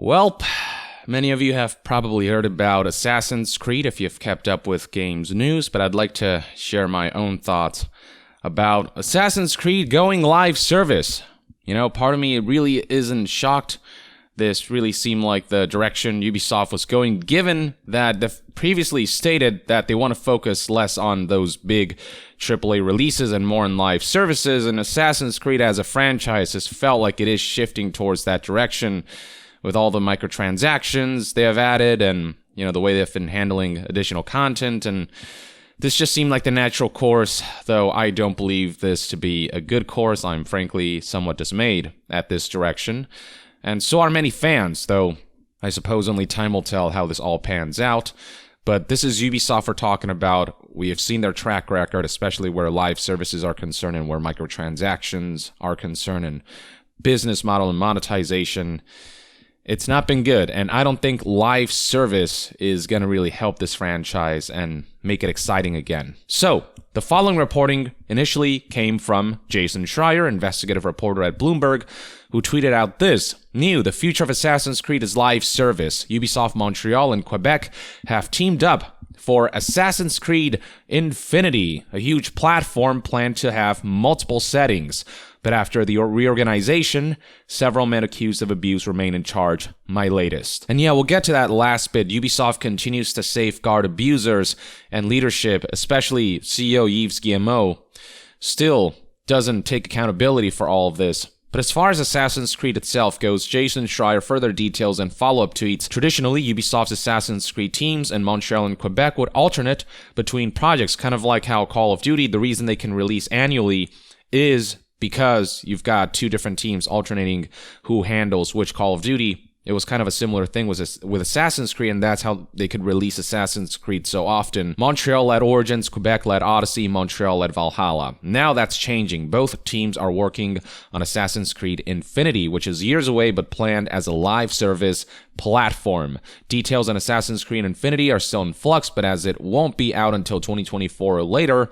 Well, many of you have probably heard about Assassin's Creed if you've kept up with games news, but I'd like to share my own thoughts about Assassin's Creed going live service. You know, part of me really isn't shocked. This really seemed like the direction Ubisoft was going, given that they previously stated that they want to focus less on those big AAA releases and more on live services, and Assassin's Creed as a franchise has felt like it is shifting towards that direction with all the microtransactions they have added and, you know, the way they've been handling additional content, and this just seemed like the natural course, though I don't believe this to be a good course. I'm frankly somewhat dismayed at this direction. And so are many fans, though I suppose only time will tell how this all pans out. But this is Ubisoft we're talking about. We have seen their track record, especially where live services are concerned and where microtransactions are concerned and business model and monetization. It's not been good, and I don't think live service is going to really help this franchise and make it exciting again. So, the following reporting initially came from Jason Schreier, investigative reporter at Bloomberg, who tweeted out this: "New, the future of Assassin's Creed is live service. Ubisoft Montreal and Quebec have teamed up for Assassin's Creed Infinity, a huge platform planned to have multiple settings. But after the reorganization, several men accused of abuse remain in charge. My latest." And yeah, we'll get to that last bit. Ubisoft continues to safeguard abusers, and leadership, especially CEO Yves Guillemot, still doesn't take accountability for all of this. But as far as Assassin's Creed itself goes, Jason Schreier further details and follow-up tweets. Traditionally, Ubisoft's Assassin's Creed teams in Montreal and Quebec would alternate between projects, kind of like how Call of Duty, the reason they can release annually is because you've got two different teams alternating who handles which Call of Duty. It was kind of a similar thing with Assassin's Creed, and that's how they could release Assassin's Creed so often. Montreal led Origins, Quebec led Odyssey, Montreal led Valhalla. Now that's changing. Both teams are working on Assassin's Creed Infinity, which is years away but planned as a live service platform. Details on Assassin's Creed Infinity are still in flux, but as it won't be out until 2024 or later,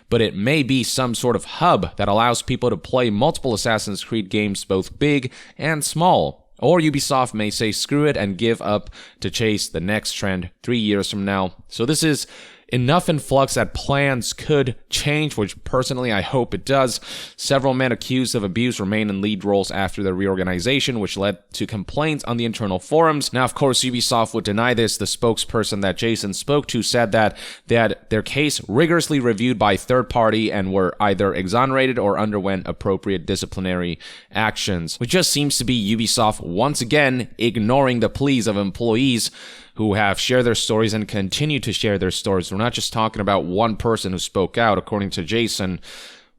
but it may be some sort of hub that allows people to play multiple Assassin's Creed games, both big and small. Or Ubisoft may say screw it and give up to chase the next trend 3 years from now. So this is enough in flux that plans could change, which personally I hope it does. Several men accused of abuse remain in lead roles after the reorganization, which led to complaints on the internal forums. Now, of course, Ubisoft would deny this. The spokesperson that Jason spoke to said that they had their case rigorously reviewed by third party and were either exonerated or underwent appropriate disciplinary actions, which just seems to be Ubisoft once again ignoring the pleas of employees who have shared their stories and continue to share their stories. We're not just talking about one person who spoke out. According to Jason,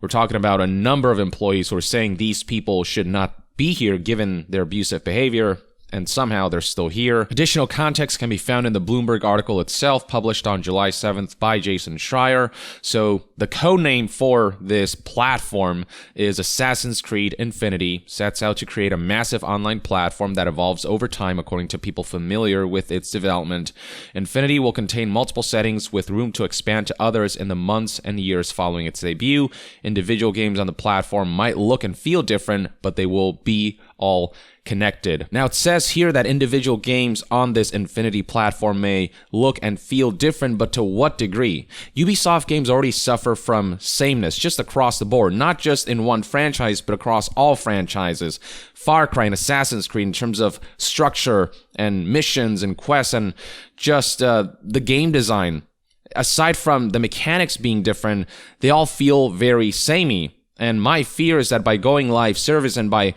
we're talking about a number of employees who are saying these people should not be here given their abusive behavior, and somehow they're still here. Additional context can be found in the Bloomberg article itself, published on July 7th by Jason Schreier. So the codename for this platform is Assassin's Creed Infinity, sets out to create a massive online platform that evolves over time according to people familiar with its development. Infinity will contain multiple settings with room to expand to others in the months and years following its debut. Individual games on the platform might look and feel different, but they will be all connected. Now, it says here that individual games on this Infinity platform may look and feel different, but to what degree? Ubisoft games already suffer from sameness just across the board, not just in one franchise, but across all franchises. Far Cry and Assassin's Creed in terms of structure and missions and quests and just the game design. Aside from the mechanics being different, they all feel very samey. And my fear is that by going live service and by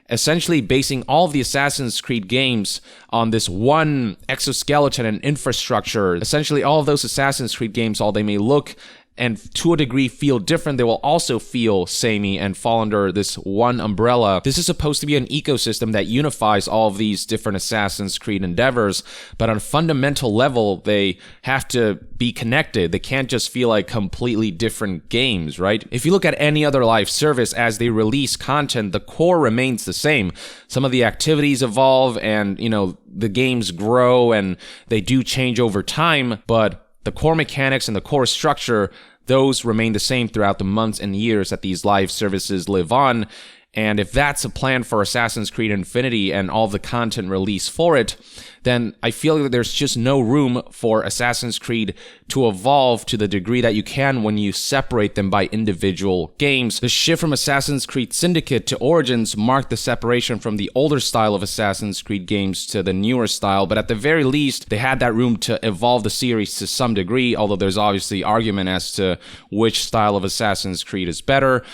essentially basing all of the Assassin's Creed games on this one exoskeleton and infrastructure, essentially all of those Assassin's Creed games, all they may look and to a degree feel different, they will also feel samey and fall under this one umbrella. This is supposed to be an ecosystem that unifies all of these different Assassin's Creed endeavors, but on a fundamental level, they have to be connected. They can't just feel like completely different games, right? If you look at any other live service, as they release content, the core remains the same. Some of the activities evolve and, the games grow and they do change over time, but the core mechanics and the core structure, those remain the same throughout the months and years that these live services live on. And if that's a plan for Assassin's Creed Infinity and all the content released for it, then I feel that there's just no room for Assassin's Creed to evolve to the degree that you can when you separate them by individual games. The shift from Assassin's Creed Syndicate to Origins marked the separation from the older style of Assassin's Creed games to the newer style, but at the very least, they had that room to evolve the series to some degree, although there's obviously argument as to which style of Assassin's Creed is better.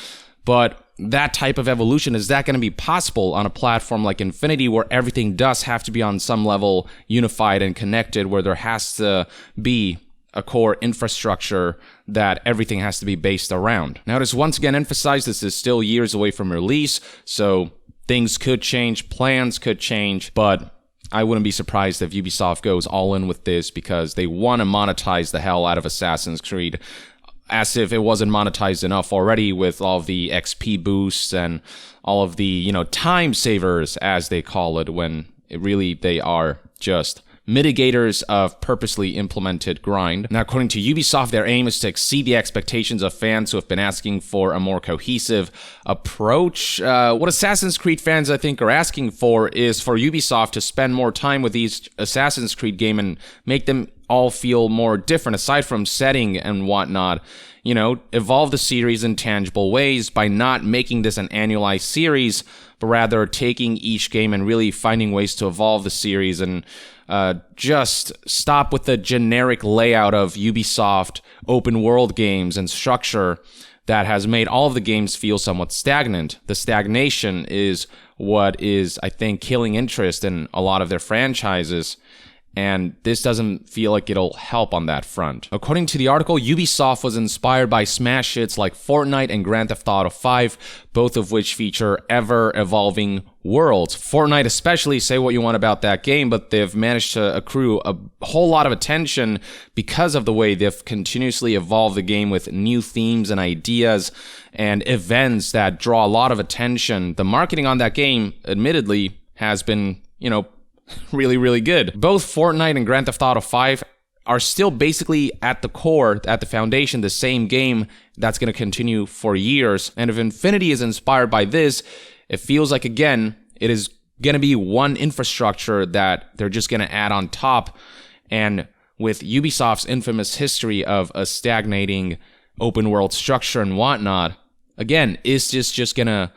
But that type of evolution, is that going to be possible on a platform like Infinity, where everything does have to be on some level unified and connected, where there has to be a core infrastructure that everything has to be based around? Now, it is once again emphasized this is still years away from release, so things could change, plans could change, but I wouldn't be surprised if Ubisoft goes all in with this because they want to monetize the hell out of Assassin's Creed, as if it wasn't monetized enough already with all of the XP boosts and all of the, time savers, as they call it, when they are just mitigators of purposely implemented grind. Now, according to Ubisoft, their aim is to exceed the expectations of fans who have been asking for a more cohesive approach. What Assassin's Creed fans, I think, are asking for is for Ubisoft to spend more time with these Assassin's Creed game and make them all feel more different, aside from setting and whatnot. Evolve the series in tangible ways by not making this an annualized series, but rather taking each game and really finding ways to evolve the series and just stop with the generic layout of Ubisoft open world games and structure that has made all of the games feel somewhat stagnant. The stagnation is what is, I think, killing interest in a lot of their franchises, and this doesn't feel like it'll help on that front. According to the article, Ubisoft was inspired by smash hits like Fortnite and Grand Theft Auto 5, both of which feature ever-evolving worlds. Fortnite especially, say what you want about that game, but they've managed to accrue a whole lot of attention because of the way they've continuously evolved the game with new themes and ideas and events that draw a lot of attention. The marketing on that game, admittedly, has been, really, really good. Both Fortnite and Grand Theft Auto 5 are still basically at the core, at the foundation, the same game that's going to continue for years. And if Infinity is inspired by this, it feels like, again, it is going to be one infrastructure that they're just going to add on top. And with Ubisoft's infamous history of a stagnating open world structure and whatnot, again, is this just going to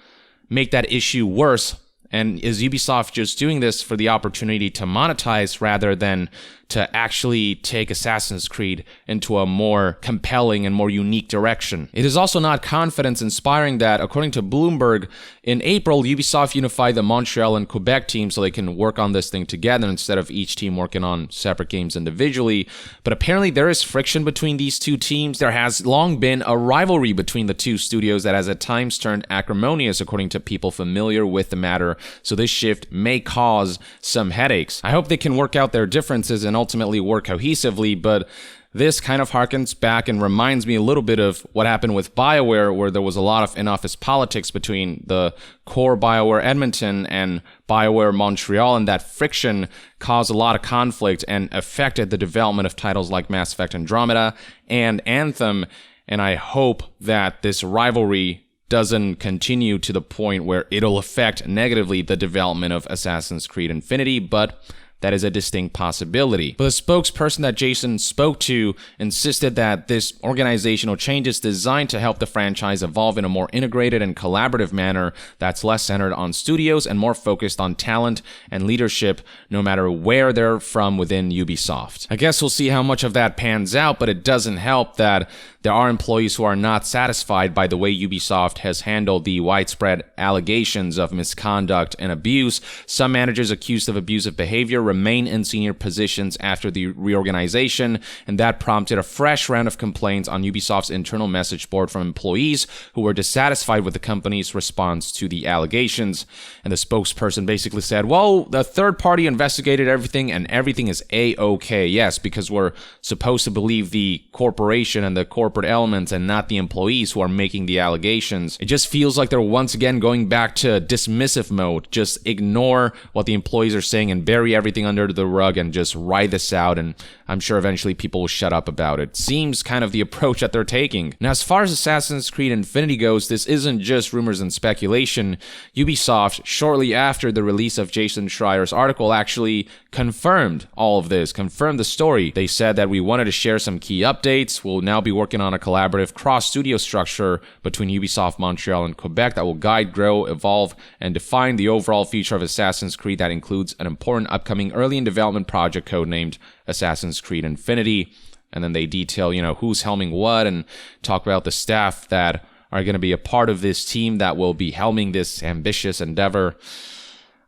make that issue worse? And is Ubisoft just doing this for the opportunity to monetize rather than to actually take Assassin's Creed into a more compelling and more unique direction? It is also not confidence-inspiring that, according to Bloomberg, in April, Ubisoft unified the Montreal and Quebec teams so they can work on this thing together instead of each team working on separate games individually. But apparently there is friction between these two teams. There has long been a rivalry between the two studios that has at times turned acrimonious, according to people familiar with the matter. So this shift may cause some headaches. I hope they can work out their differences and ultimately work cohesively, but this kind of harkens back and reminds me a little bit of what happened with BioWare, where there was a lot of in-office politics between the core BioWare Edmonton and BioWare Montreal, and that friction caused a lot of conflict and affected the development of titles like Mass Effect Andromeda and Anthem, and I hope that this rivalry doesn't continue to the point where it'll affect negatively the development of Assassin's Creed Infinity, but that is a distinct possibility. But the spokesperson that Jason spoke to insisted that this organizational change is designed to help the franchise evolve in a more integrated and collaborative manner that's less centered on studios and more focused on talent and leadership, no matter where they're from within Ubisoft. I guess we'll see how much of that pans out, but it doesn't help that there are employees who are not satisfied by the way Ubisoft has handled the widespread allegations of misconduct and abuse. Some managers accused of abusive behavior remain in senior positions after the reorganization, and that prompted a fresh round of complaints on Ubisoft's internal message board from employees who were dissatisfied with the company's response to the allegations. And the spokesperson basically said, well, the third party investigated everything and everything is A-okay. Yes, because we're supposed to believe the corporation and the corporate elements and not the employees who are making the allegations. It just feels like they're once again going back to dismissive mode. Just ignore what the employees are saying and bury everything everything under the rug and just ride this out, and I'm sure eventually people will shut up about it. Seems kind of the approach that they're taking. Now, as far as Assassin's Creed Infinity goes, this isn't just rumors and speculation. Ubisoft, shortly after the release of Jason Schreier's article, actually confirmed all of this, confirmed the story. They said that we wanted to share some key updates. We'll now be working on a collaborative cross-studio structure between Ubisoft Montreal and Quebec that will guide, grow, evolve, and define the overall future of Assassin's Creed. That includes an important upcoming early in development project codenamed Assassin's Creed Infinity. And then they detail, who's helming what and talk about the staff that are going to be a part of this team that will be helming this ambitious endeavor.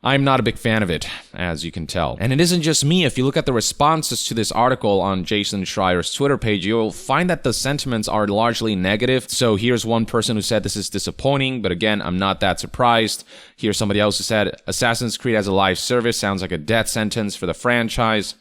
I'm not a big fan of it, as you can tell. And it isn't just me. If you look at the responses to this article on Jason Schreier's Twitter page, you'll find that the sentiments are largely negative. So here's one person who said this is disappointing, but again, I'm not that surprised. Here's somebody else who said, Assassin's Creed as a live service sounds like a death sentence for the franchise.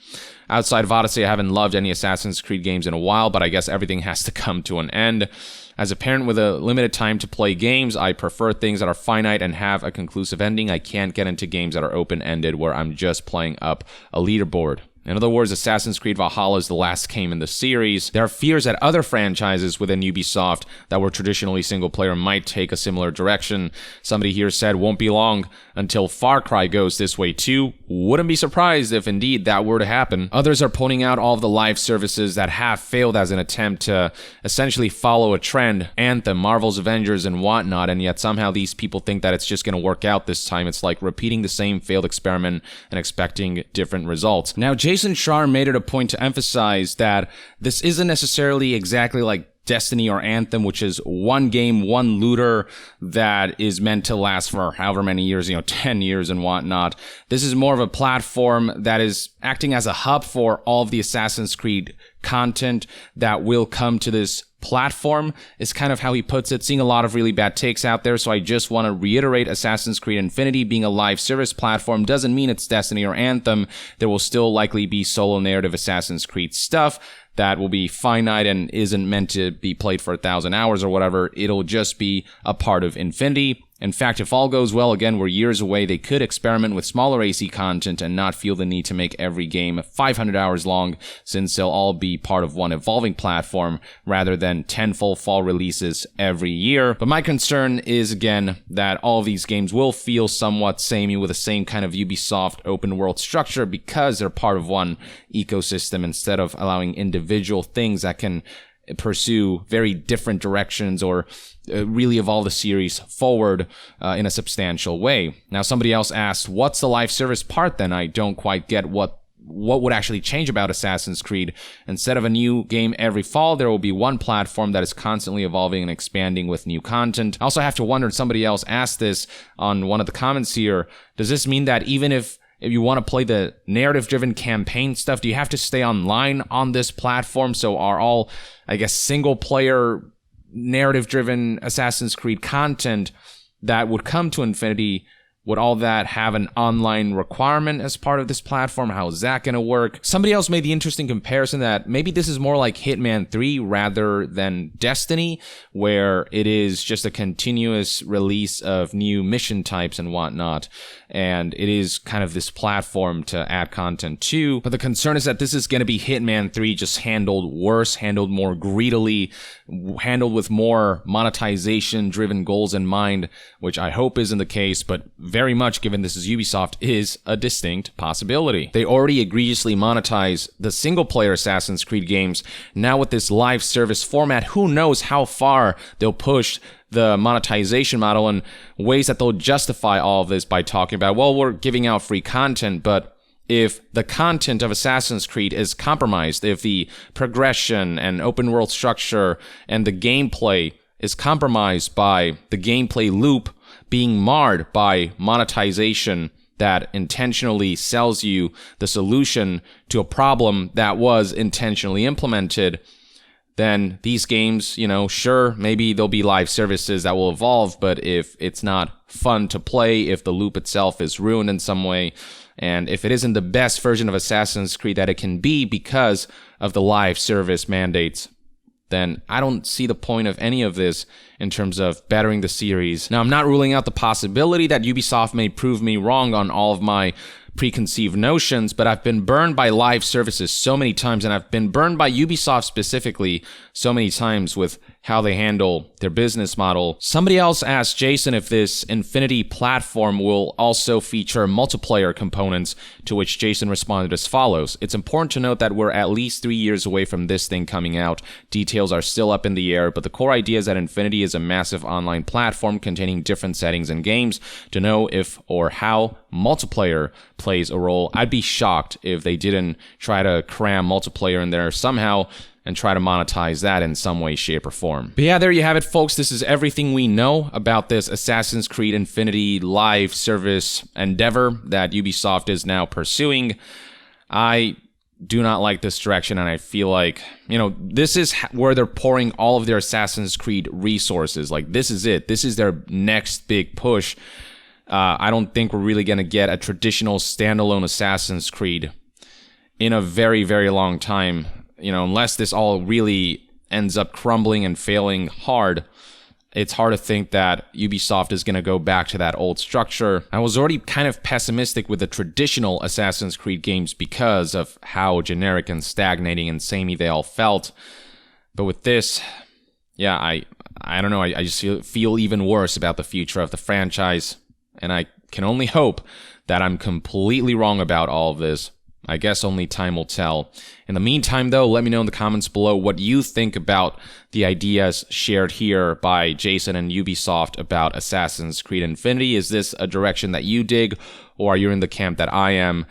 Outside of Odyssey, I haven't loved any Assassin's Creed games in a while, but I guess everything has to come to an end. As a parent with a limited time to play games, I prefer things that are finite and have a conclusive ending. I can't get into games that are open-ended where I'm just playing up a leaderboard. In other words, Assassin's Creed Valhalla is the last game in the series. There are fears that other franchises within Ubisoft that were traditionally single-player might take a similar direction. Somebody here said, won't be long until Far Cry goes this way too. Wouldn't be surprised if indeed that were to happen. Others are pointing out all of the live services that have failed as an attempt to essentially follow a trend, Anthem, Marvel's Avengers, and whatnot, and yet somehow these people think that it's just going to work out this time. It's like repeating the same failed experiment and expecting different results. Now, Jason Schreier made it a point to emphasize that this isn't necessarily exactly like Destiny or Anthem, which is one game, one looter that is meant to last for however many years, 10 years and whatnot. This is more of a platform that is acting as a hub for all of the Assassin's Creed content that will come to this platform, is kind of how he puts it. Seeing a lot of really bad takes out there, so I just want to reiterate, Assassin's Creed Infinity being a live service platform doesn't mean it's Destiny or Anthem. There will still likely be solo narrative Assassin's Creed stuff that will be finite and isn't meant to be played for 1,000 hours or whatever. It'll just be a part of Infinity. In fact, if all goes well, again, we're years away, they could experiment with smaller AC content and not feel the need to make every game 500 hours long, since they'll all be part of one evolving platform rather than 10 full fall releases every year. But my concern is, again, that all of these games will feel somewhat samey with the same kind of Ubisoft open world structure because they're part of one ecosystem instead of allowing individual things that can pursue very different directions or really evolve the series forward in a substantial way. Now, somebody else asked, what's the live service part then? I don't quite get what would actually change about Assassin's Creed. Instead of a new game every fall, there will be one platform that is constantly evolving and expanding with new content. I also have to wonder, somebody else asked this on one of the comments here, does this mean that even if you want to play the narrative-driven campaign stuff, do you have to stay online on this platform? So are all, I guess, single-player narrative-driven Assassin's Creed content that would come to Infinity, would all that have an online requirement as part of this platform? How is that going to work? Somebody else made the interesting comparison that maybe this is more like Hitman 3 rather than Destiny, where it is just a continuous release of new mission types and whatnot, and it is kind of this platform to add content to. But the concern is that this is going to be Hitman 3 just handled worse, handled more greedily, handled with more monetization-driven goals in mind, which I hope isn't the case, but very much, given this is Ubisoft, is a distinct possibility. They already egregiously monetize the single-player Assassin's Creed games. Now with this live service format, who knows how far they'll push the monetization model and ways that they'll justify all of this by talking about, well, we're giving out free content, but if the content of Assassin's Creed is compromised, if the progression and open world structure and the gameplay is compromised by the gameplay loop being marred by monetization that intentionally sells you the solution to a problem that was intentionally implemented, then these games, sure, maybe there'll be live services that will evolve, but if it's not fun to play, if the loop itself is ruined in some way, and if it isn't the best version of Assassin's Creed that it can be because of the live service mandates, then I don't see the point of any of this in terms of bettering the series. Now, I'm not ruling out the possibility that Ubisoft may prove me wrong on all of my preconceived notions, but I've been burned by live services so many times, and I've been burned by Ubisoft specifically so many times with how they handle their business model. Somebody else asked Jason if this Infinity platform will also feature multiplayer components, to which Jason responded as follows. It's important to note that we're at least 3 years away from this thing coming out. Details are still up in the air, but the core idea is that Infinity is a massive online platform containing different settings and games. To know if or how multiplayer plays a role, I'd be shocked if they didn't try to cram multiplayer in there somehow and try to monetize that in some way, shape, or form. But yeah, there you have it, folks. This is everything we know about this Assassin's Creed Infinity live service endeavor that Ubisoft is now pursuing. I do not like this direction, and I feel like, you know, this is where they're pouring all of their Assassin's Creed resources. Like, this is it. This is their next big push. I don't think we're really going to get a traditional standalone Assassin's Creed in a very, very long time. You know, unless this all really ends up crumbling and failing hard, it's hard to think that Ubisoft is going to go back to that old structure. I was already kind of pessimistic with the traditional Assassin's Creed games because of how generic and stagnating and samey they all felt. But with this, yeah, I don't know, I just feel even worse about the future of the franchise. And I can only hope that I'm completely wrong about all of this. I guess only time will tell. In the meantime, though, let me know in the comments below what you think about the ideas shared here by Jason and Ubisoft about Assassin's Creed Infinity. Is this a direction that you dig, or are you in the camp that I am,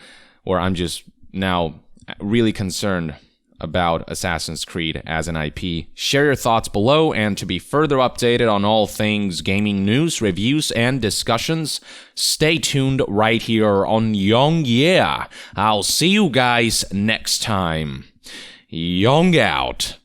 or I'm just now really concerned about Assassin's Creed as an IP? Share your thoughts below, and to be further updated on all things gaming news, reviews, and discussions, stay tuned right here on Young Yeah. I'll see you guys next time. Young out.